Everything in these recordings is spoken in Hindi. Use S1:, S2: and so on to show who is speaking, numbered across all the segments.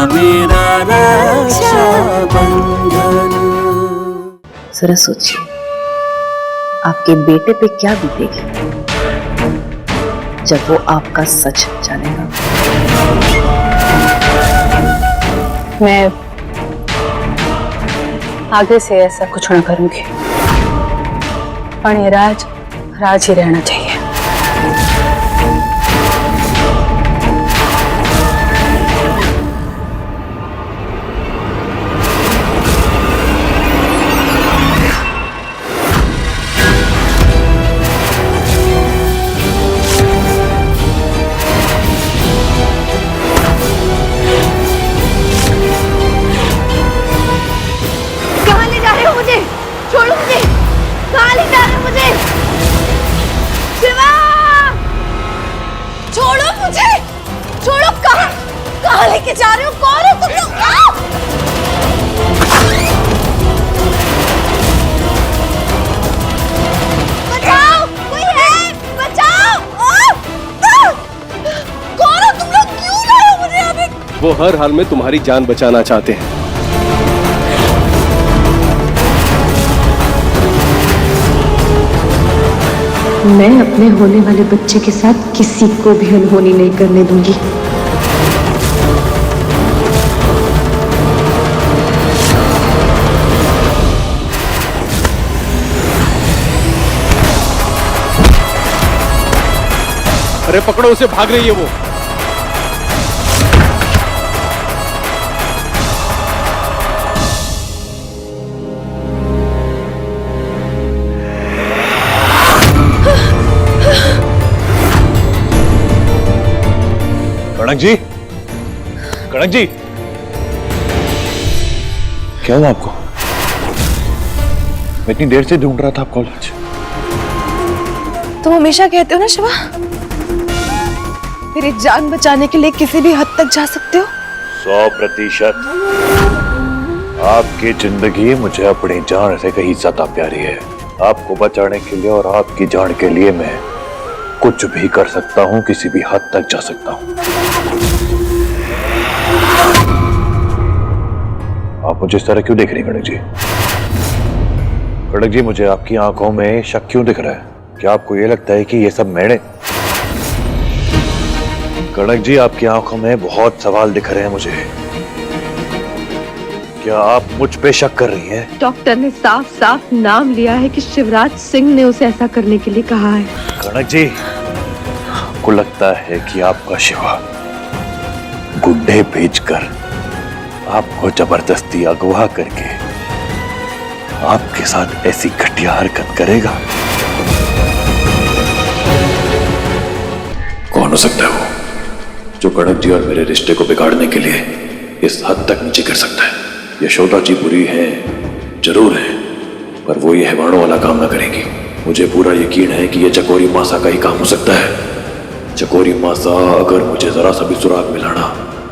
S1: मेरा रक्षाबंधन।
S2: जरा सोचिए, आपके बेटे पे क्या बीतेगी जब वो आपका सच जानेगा।
S3: मैं आगे से ऐसा कुछ ना करूंगी, पर ये राज राज ही रहना चाहिए।
S4: छोड़ो मुझे, कहाँ ले जा रहे हो मुझे? शिवा, छोड़ो मुझे, छोड़ो। कहाँ लेके जा रहे हो? कौन हो तुम लोग? बचाओ, कोई है? बचाओ! कौन हो तुम लोग? क्यों लाए हो मुझे यहाँ पे?
S5: वो हर हाल में तुम्हारी जान बचाना चाहते हैं।
S6: मैं अपने होने वाले बच्चे के साथ किसी को भी अनहोनी नहीं करने दूंगी।
S5: अरे पकड़ो उसे, भाग रही है वो।
S7: कनक जी, कनक जी, क्या हुआ आपको? मैं इतनी देर से ढूंढ रहा था आप कॉलेज।
S4: तुम हमेशा कहते हो ना शिवा, मेरी जान बचाने के लिए किसी भी हद तक जा सकते हो।
S7: 100%। आपकी जिंदगी मुझे अपनी जान से कहीं ज्यादा प्यारी है। आपको बचाने के लिए और आपकी जान के लिए मैं कुछ भी कर सकता हूँ, किसी भी हद तक जा सकता हूँ। आप मुझे इस तरह क्यों देख रही हैं कनक जी? कनक जी, मुझे आपकी आंखों में शक क्यों दिख रहा है? क्या आपको ये लगता है कि ये सब मैंने? कनक जी, आपकी आंखों में बहुत सवाल दिख रहे हैं मुझे। क्या आप मुझ पे शक कर रही हैं?
S6: डॉक्टर ने साफ साफ नाम लिया है कि शिवराज सिंह ने उसे ऐसा करने के लिए कहा है।
S7: कनक जी, आपको लगता है कि आपका शिवा गुड्डे भेजकर आपको जबरदस्ती अगवा करके आपके साथ ऐसी घटिया हरकत करेगा? कौन हो सकता है वो जो कनक जी और मेरे रिश्ते को बिगाड़ने के लिए इस हद तक नीचे कर सकता है? यशोदा जी बुरी है जरूर है, पर वो ये हैवानों वाला काम ना करेंगी। मुझे पूरा यकीन है कि ये चकोरी मासा का ही काम हो सकता है। चकोरी मासा, अगर मुझे जरा सा भी सुराग मिला ना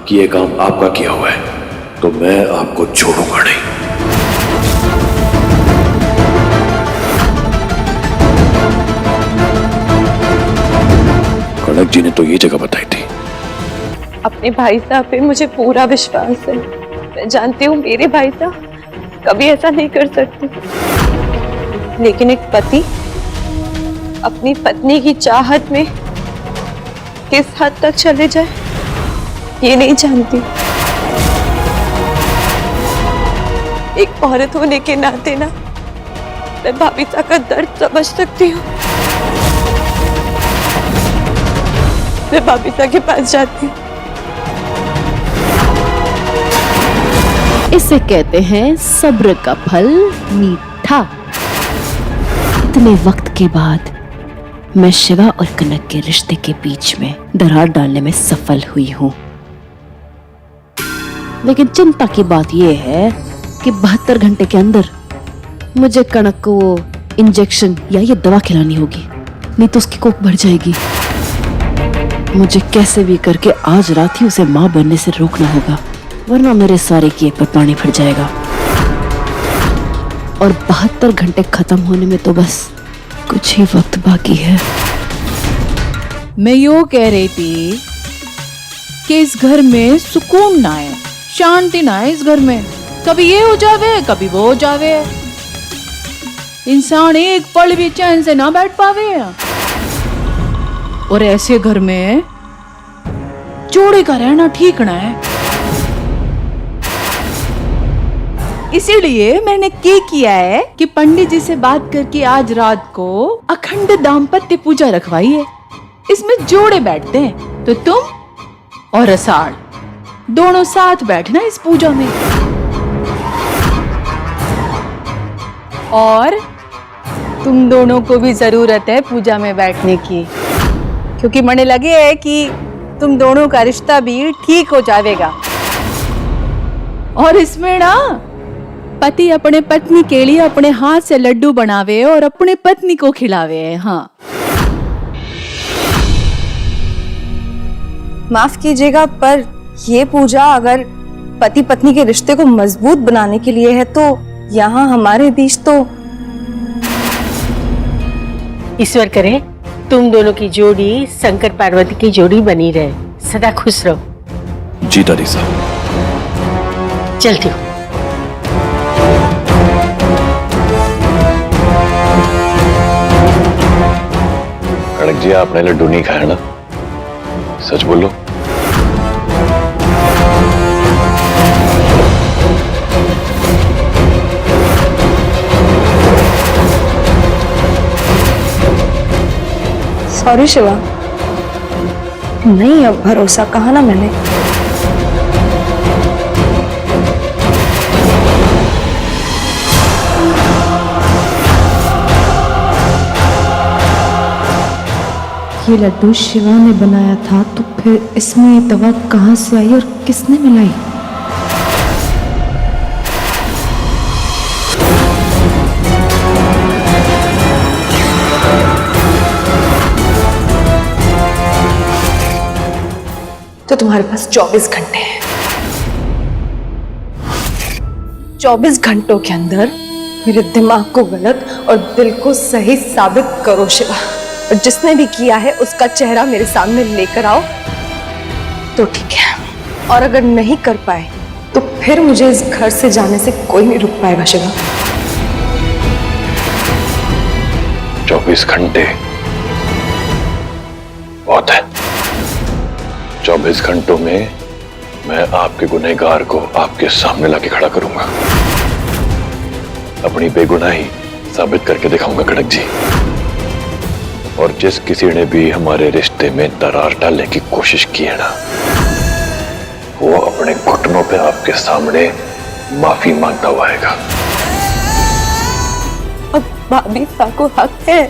S7: कि ये काम आपका किया हुआ है, तो मैं आपको छोड़ूंगा नहीं। कनक जी ने तो ये जगह बताई थी।
S4: अपने भाई साहब पे मुझे पूरा विश्वास है। मैं जानती हूँ मेरे भाई साहब कभी ऐसा नहीं कर सकते, लेकिन एक पति अपनी पत्नी की चाहत में किस हद तक चले जाए ये नहीं जानती। एक औरत होने के नाते ना मैं भाभिता का दर्द समझ सकती हूँ। मैं भाभिता के पास जाती हूँ।
S6: इसे कहते हैं सब्र का फल मीठा। इतने वक्त के बाद मैं शिवा और कनक के रिश्ते के बीच में दरार डालने में सफल हुई हूँ, लेकिन चिंता की बात यह है कि 72 घंटे के अंदर मुझे कनक को वो इंजेक्शन या ये दवा खिलानी होगी, नहीं तो उसकी कोख बढ़ जाएगी। मुझे कैसे भी करके आज रात ही उसे मां बनने से रोकना होगा, वरना मेरे सारे किए पर पानी फिर जाएगा। और 72 घंटे खत्म होने में तो बस कुछ ही वक्त बाकी है।
S8: मैं यूं कह रही थी कि इस घर में सुकून ना आए,
S6: शांति ना है इस घर में। कभी ये हो जावे, कभी वो हो जावे। इंसान एक पल भी चैन से ना बैठ पावे। और ऐसे घर में जोड़े का रहना ठीक ना है। इसीलिए मैंने क्या किया है कि पंडित जी से बात करके आज रात को अखंड दाम्पत्य पूजा रखवाई है। इसमें जोड़े बैठते हैं, तो तुम और अषाढ़ दोनों साथ बैठना इस पूजा में।
S3: और तुम दोनों को भी जरूरत है पूजा में बैठने की, क्योंकि मने लगे है कि तुम दोनों का रिश्ता भी ठीक हो जाएगा।
S6: और इसमें ना पति अपने पत्नी के लिए अपने हाथ से लड्डू बनावे और अपने पत्नी को खिलावे। हाँ,
S4: माफ कीजिएगा, पर ये पूजा अगर पति पत्नी के रिश्ते को मजबूत बनाने के लिए है तो यहाँ हमारे बीच तो
S1: ईश्वर करे तुम दोनों की जोड़ी शंकर पार्वती की जोड़ी बनी रहे, सदा खुश रहो।
S7: जी दादी साहब।
S1: चलती हूँ।
S7: कड़क जी, आपने लड्डू नहीं खाया ना? सच बोलो।
S4: सॉरी शिवा, नहीं, अब भरोसा कहा ना मैंने।
S6: ये लड्डू शिवा ने बनाया था, तो फिर इसमें ये दवा कहाँ से आई और किसने मिलाई?
S4: तो तुम्हारे पास 24 घंटे हैं। 24 घंटों के अंदर मेरे दिमाग को गलत और दिल को सही साबित करो शिवा। और जिसने भी किया है उसका चेहरा मेरे सामने लेकर आओ तो ठीक है, और अगर नहीं कर पाए तो फिर मुझे इस घर से जाने से कोई नहीं रुक पाएगा शिवा।
S7: 24 घंटे बहुत है। 24 घंटों में मैं आपके गुनहगार को आपके सामने लाके खड़ा करूंगा, अपनी बेगुनाही साबित करके दिखाऊंगा कड़क जी। और जिस किसी ने भी हमारे रिश्ते में दरार डालने की कोशिश की है ना, वो अपने घुटनों पे आपके सामने माफी मांगता हुआ आएगा।
S4: अब भाभी साहब को हक है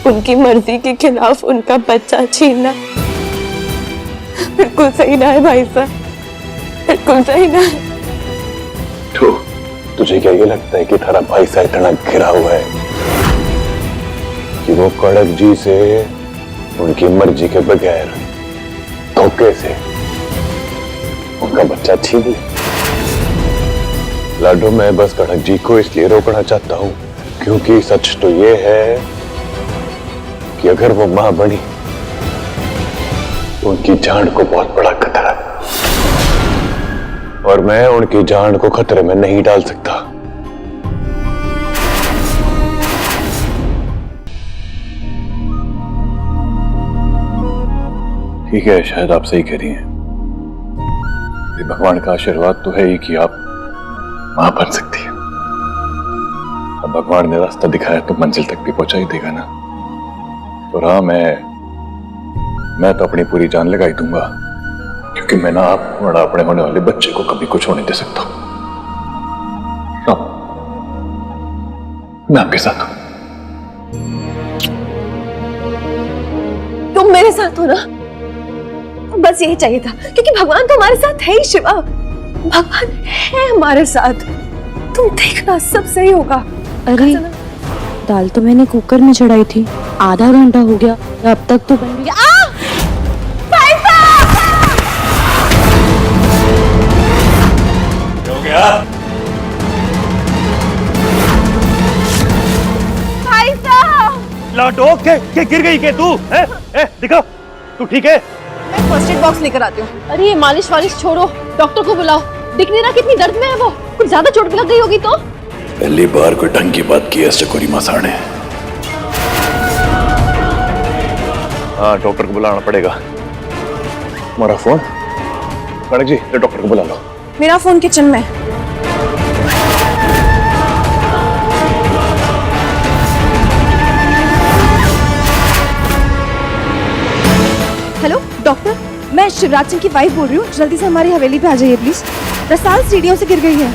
S4: उनकी मर्जी के खिलाफ उनका बच्चा छीनना। बिल्कुल सही ना है भाई साहब, बिल्कुल सही ना है।
S7: तो तुझे क्या ये लगता है कि तेरा भाई सा इतना घिरा हुआ है कि वो कड़क जी से उनकी मर्जी के बगैर धोखे से उनका बच्चा छीन ले? लाडो, मैं बस कड़क जी को इसलिए रोकना चाहता हूं क्योंकि सच तो ये है कि अगर वो मां बनी तो उनकी जान को बहुत बड़ा खतरा है, और मैं उनकी जान को खतरे में नहीं डाल सकता। ठीक है, शायद आप सही कह रही हैं। भगवान का आशीर्वाद तो है ही कि आप मां बन सकती है। अब भगवान ने रास्ता दिखाया तो मंजिल तक भी पहुंचा ही देगा ना। तो हाँ, मैं तो अपनी पूरी जान लगा ही दूंगा, क्योंकि मैं ना आपको और अपने होने वाले बच्चे को कभी कुछ होने दे सकता हूं। मैं आपके साथ हूं।
S4: तुम मेरे साथ हो ना, बस यही चाहिए था, क्योंकि भगवान तो हमारे साथ है ही शिवा। भगवान है हमारे साथ, तुम देखना सब सही होगा।
S6: अरे दाल तो मैंने कुकर में चढ़ाई थी, आधा घंटा हो गया, अब तक तो बन गया।
S7: हो गया?
S4: भाई साहब,
S5: लाडो के गिर गई के तू? दिखा, तू ठीक है?
S4: मैं फर्स्ट एड बॉक्स लेकर आती हूँ।
S6: अरे ये मालिश वालिश छोड़ो, डॉक्टर को बुलाओ। दिख नहीं रहा कितनी दर्द में है वो। कुछ ज्यादा चोट लग गई होगी तो।
S7: पहली बार कोई ढंग की बात की है इस चकोरी मासाड़ ने। हाँ, डॉक्टर को बुलाना पड़ेगा। हमारा फोन। कड़क जी, डॉक्टर को बुला लो।
S4: मेरा फोन किचन में।
S8: हेलो डॉक्टर, मैं शिवराज सिंह की वाइफ बोल रही हूँ। जल्दी से हमारी हवेली पे आ जाइए प्लीज। रसाल सीढ़ियों से गिर गई है।